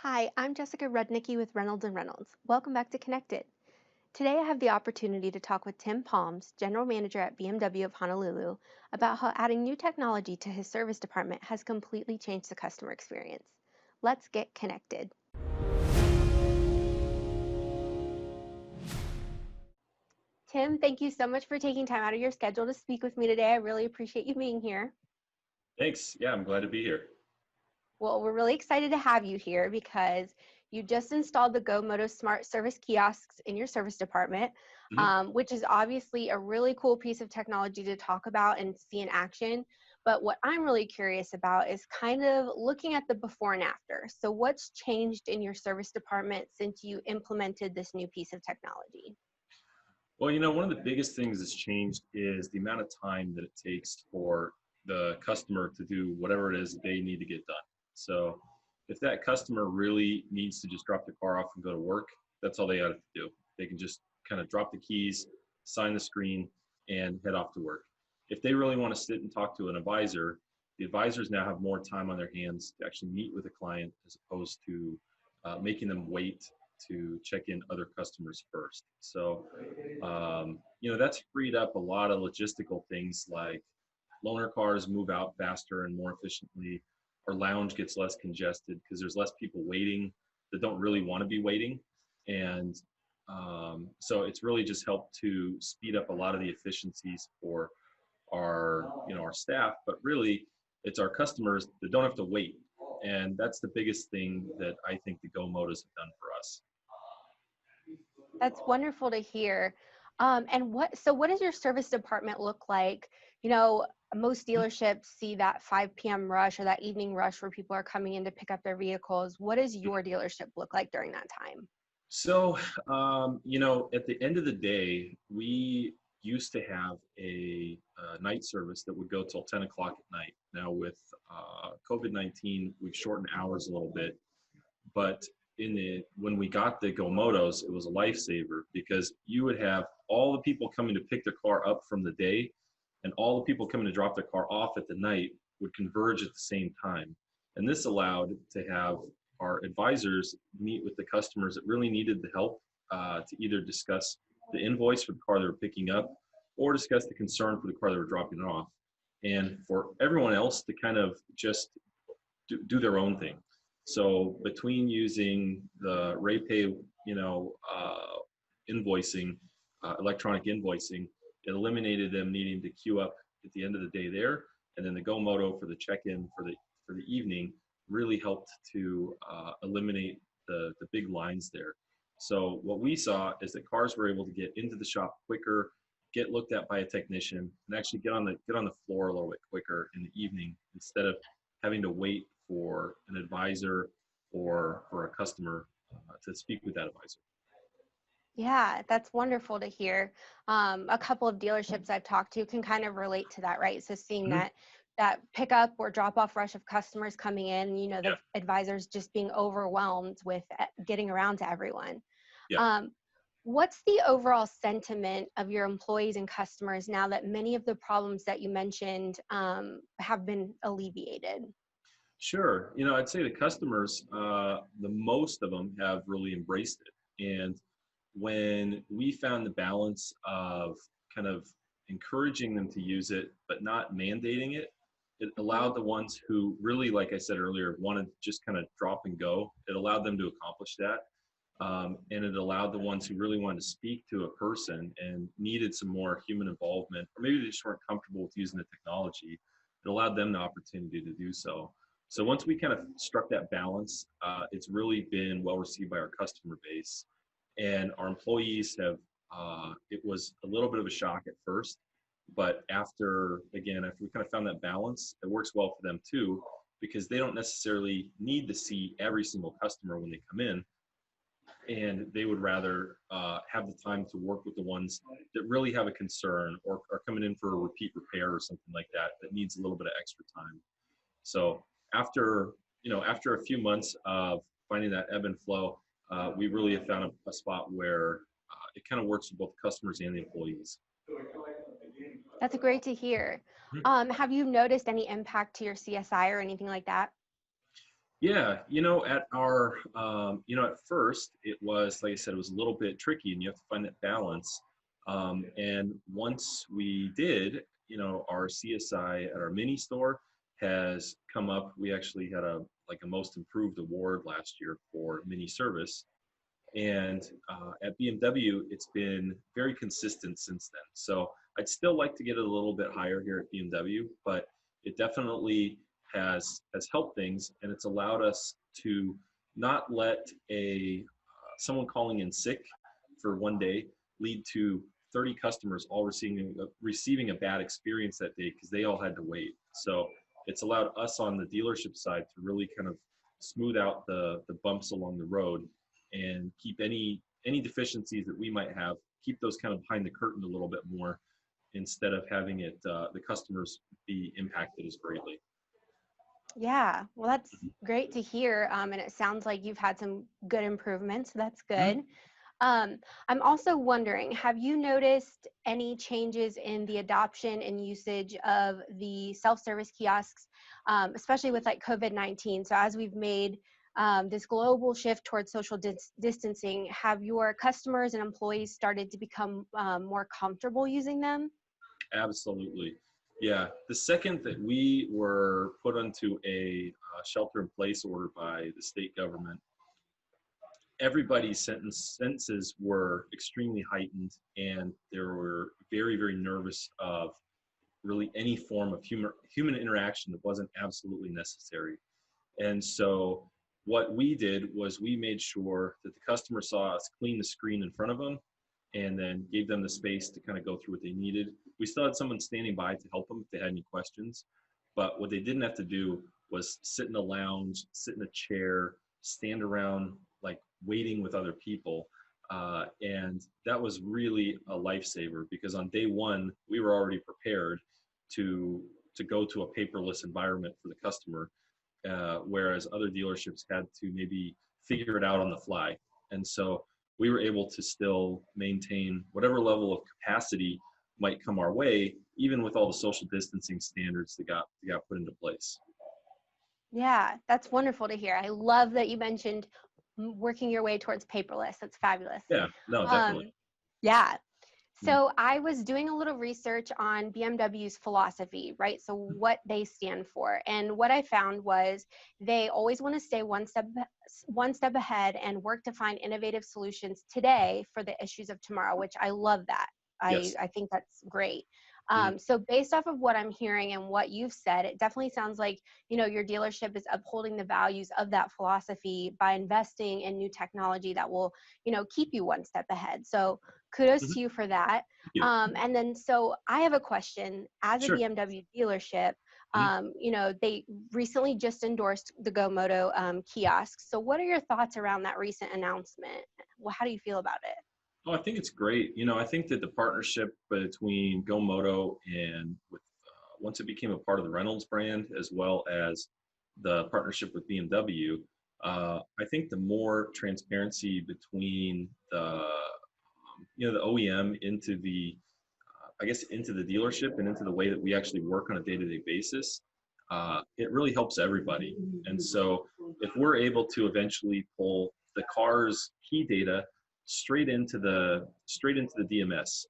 Hi, I'm Jessica Rudnicki with Reynolds and Reynolds. Welcome back to Connected. Today I have the opportunity to talk with Tim Palms, General Manager at BMW of Honolulu, about how adding new technology to his service department has completely changed the customer experience. Let's get connected. Tim, thank you so much for taking time out of your schedule to speak with me today. I really appreciate you being here. Thanks. Yeah, I'm glad to be here. Well, we're really excited to have you here because you just installed the GoMoto Smart Service Kiosks in your service department, Mhm. which is obviously a really cool piece of technology to talk about and see in action. But what I'm really curious about is kind of looking at the before and after. So what's changed in your service department since you implemented this new piece of technology? Well, one of the biggest things that's changed is the amount of time that it takes for the customer to do whatever it is they need to get done. So if that customer really needs to just drop the car off and go to work, that's all they have to do. They can just kind of drop the keys, sign the screen, and head off to work. If they really want to sit and talk to an advisor, the advisors now have more time on their hands to actually meet with a client as opposed to making them wait to check in other customers first. So, that's freed up a lot of logistical things like loaner cars move out faster and more efficiently. Our lounge gets less congested because there's less people waiting that don't really want to be waiting. And so it's really just helped to speed up a lot of the efficiencies for our staff, but really it's our customers that don't have to wait. And that's the biggest thing that I think the Go Motos have done for us. That's wonderful to hear. So what does your service department look like? You know, most dealerships see that 5 p.m. rush or that evening rush where people are coming in to pick up their vehicles. What does your dealership look like during that time? So, at the end of the day, we used to have a night service that would go till 10 o'clock at night. Now, with COVID-19, we've shortened hours a little bit, but when we got the Go Motos, it was a lifesaver because you would have all the people coming to pick their car up from the day, and all the people coming to drop their car off at the night would converge at the same time. And this allowed to have our advisors meet with the customers that really needed the help to either discuss the invoice for the car they were picking up or discuss the concern for the car they were dropping off. And for everyone else to kind of just do their own thing. So between using the RayPay, invoicing, electronic invoicing, it eliminated them needing to queue up at the end of the day there, and then the GoMoto for the check-in for the evening really helped to eliminate the big lines there. So what we saw is that cars were able to get into the shop quicker, get looked at by a technician, and actually get on the floor a little bit quicker in the evening instead of having to wait for an advisor or for a customer to speak with that advisor. Yeah, that's wonderful to hear. A couple of dealerships I've talked to can kind of relate to that, right? So seeing Mhm. that pickup or drop off rush of customers coming in, Yeah, the advisors just being overwhelmed with getting around to everyone. yeah. Um, what's the overall sentiment of your employees and customers now that many of the problems that you mentioned have been alleviated? Sure. I'd say the customers, the most of them have really embraced it. And when we found the balance of kind of encouraging them to use it, but not mandating it, it Hmm. allowed the ones who really, like I said earlier, wanted to just kind of drop and go. It allowed them to accomplish that. And it allowed the ones who really wanted to speak to a person and needed some more human involvement, or maybe they just weren't comfortable with using the technology, it allowed them the opportunity to do so. So once we kind of struck that balance, it's really been well received by our customer base. And our employees it was a little bit of a shock at first, but after we kind of found that balance, it works well for them too, because they don't necessarily need to see every single customer when they come in, and they would rather have the time to work with the ones that really have a concern or are coming in for a repeat repair or something like that that needs a little bit of extra time. So after a few months of finding that ebb and flow, we really have found a spot where it kind of works for both the customers and the employees. That's great to hear. Have you noticed any impact to your CSI or anything like that? Yeah, at our, at first it was, like I said, it was a little bit tricky and you have to find that balance. And once we did, our CSI at our mini store has come up. We actually had a most improved award last year for mini service. And at BMW, it's been very consistent since then. So I'd still like to get it a little bit higher here at BMW, but it definitely has helped things, and it's allowed us to not let a someone calling in sick for one day lead to 30 customers all receiving a bad experience that day because they all had to wait. So it's allowed us on the dealership side to really kind of smooth out the bumps along the road and keep any deficiencies that we might have, keep those kind of behind the curtain a little bit more instead of having it the customers be impacted as greatly. Yeah, well, that's great to hear. And it sounds like you've had some good improvements. So that's good. I'm also wondering, have you noticed any changes in the adoption and usage of the self-service kiosks, especially with like COVID-19? So as we've made this global shift towards social distancing, have your customers and employees started to become more comfortable using them? Absolutely. Yeah. The second that we were put onto a shelter in place order by the state government, everybody's senses were extremely heightened and they were very, very nervous of really any form of human interaction that wasn't absolutely necessary. And so what we did was we made sure that the customer saw us clean the screen in front of them and then gave them the space to kind of go through what they needed. We still had someone standing by to help them if they had any questions, but what they didn't have to do was sit in a lounge, sit in a chair, stand around like waiting with other people. And that was really a lifesaver because on day one, we were already prepared to go to a paperless environment for the customer, whereas other dealerships had to maybe figure it out on the fly. And so we were able to still maintain whatever level of capacity might come our way, even with all the social distancing standards that got put into place. Yeah, that's wonderful to hear. I love that you mentioned working your way towards paperless. That's fabulous. Yeah, no, definitely. Um, yeah. So I was doing a little research on BMW's philosophy, right? So what they stand for. And what I found was they always want to stay one step ahead and work to find innovative solutions today for the issues of tomorrow, which I love that. Yes. I think that's great. So based off of what I'm hearing and what you've said, it definitely sounds like, your dealership is upholding the values of that philosophy by investing in new technology that will, keep you one step ahead. So kudos Mhm. to you for that. Yeah. And then, so I have a question. As a Sure. BMW dealership, Mhm. they recently just endorsed the GoMoto kiosks. So what are your thoughts around that recent announcement? Well, how do you feel about it? Oh, I think it's great. I think that the partnership between GoMoto and with once it became a part of the Reynolds brand, as well as the partnership with BMW, I think the more transparency between the OEM into I guess, into the dealership and into the way that we actually work on a day-to-day basis, it really helps everybody. And so if we're able to eventually pull the car's key data straight into the DMS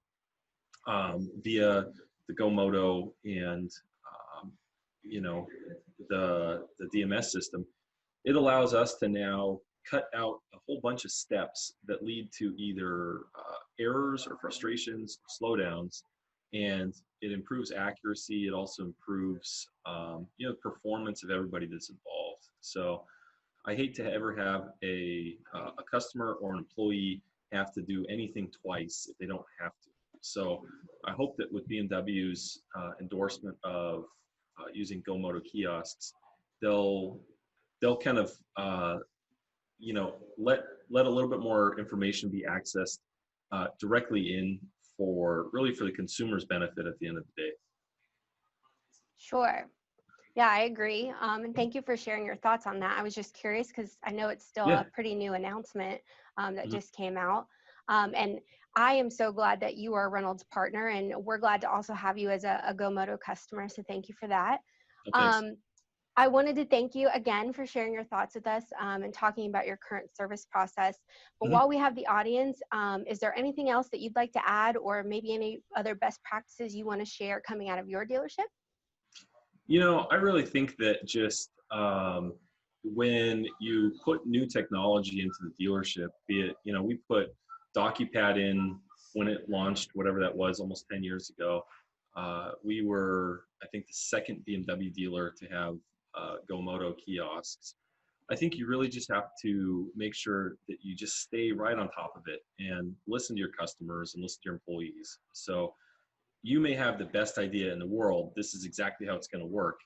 via the GoMoto and um, you know the DMS system, it allows us to now cut out a whole bunch of steps that lead to either errors or frustrations, or slowdowns, and it improves accuracy. It also improves performance of everybody that's involved. So I hate to ever have a customer or an employee have to do anything twice if they don't have to. So I hope that with BMW's endorsement of using GoMoto kiosks, they'll kind of let a little bit more information be accessed directly in for the consumer's benefit at the end of the day. Sure. Yeah, I agree. And thank you for sharing your thoughts on that. I was just curious because I know it's still Yeah. a pretty new announcement that Mhm. just came out. And I am so glad that you are a Reynolds partner, and we're glad to also have you as a GoMoto customer. So thank you for that. Oh, thanks. Um, I wanted to thank you again for sharing your thoughts with us and talking about your current service process. But Mhm. while we have the audience, is there anything else that you'd like to add, or maybe any other best practices you want to share coming out of your dealership? I really think that just when you put new technology into the dealership, be it, we put DocuPad in when it launched, whatever that was, almost 10 years ago. We were, I think, the second BMW dealer to have GoMoto kiosks. I think you really just have to make sure that you just stay right on top of it and listen to your customers and listen to your employees. So you may have the best idea in the world. This is exactly how it's going to work.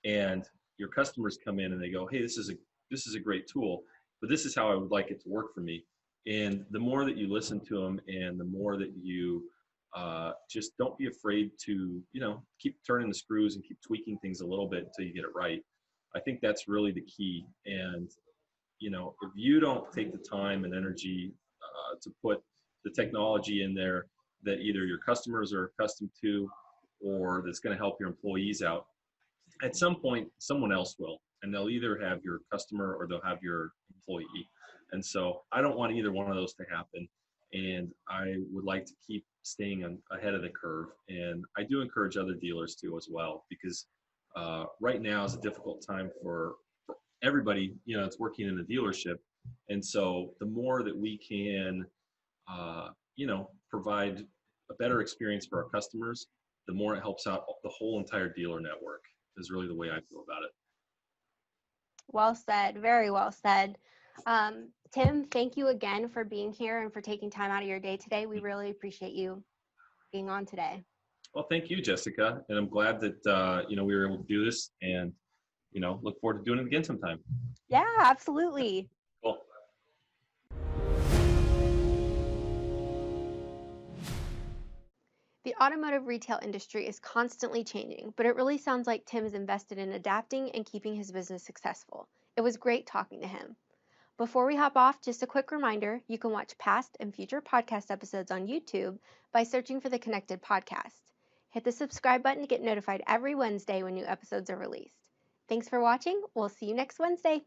And your customers come in and they go, hey, this is a great tool, but this is how I would like it to work for me. And the more that you listen to them and the more that you just don't be afraid to, keep turning the screws and keep tweaking things a little bit until you get it right. I think that's really the key. And, if you don't take the time and energy to put the technology in there that either your customers are accustomed to or that's going to help your employees out, at some point someone else will, and they'll either have your customer or they'll have your employee. And so I don't want either one of those to happen, and I would like to keep staying ahead of the curve. And I do encourage other dealers to as well, because right now is a difficult time for everybody that's working in a dealership. And so the more that we can provide a better experience for our customers, the more it helps out the whole entire dealer network, is really the way I feel about it. Well said. Very well said. Tim, thank you again for being here and for taking time out of your day today. We really appreciate you being on today. Well, thank you, Jessica. And I'm glad that, we were able to do this, and, look forward to doing it again sometime. Yeah, absolutely. Cool. The automotive retail industry is constantly changing, but it really sounds like Tim is invested in adapting and keeping his business successful. It was great talking to him. Before we hop off, just a quick reminder, you can watch past and future podcast episodes on YouTube by searching for the Connected Podcast. Hit the subscribe button to get notified every Wednesday when new episodes are released. Thanks for watching. We'll see you next Wednesday.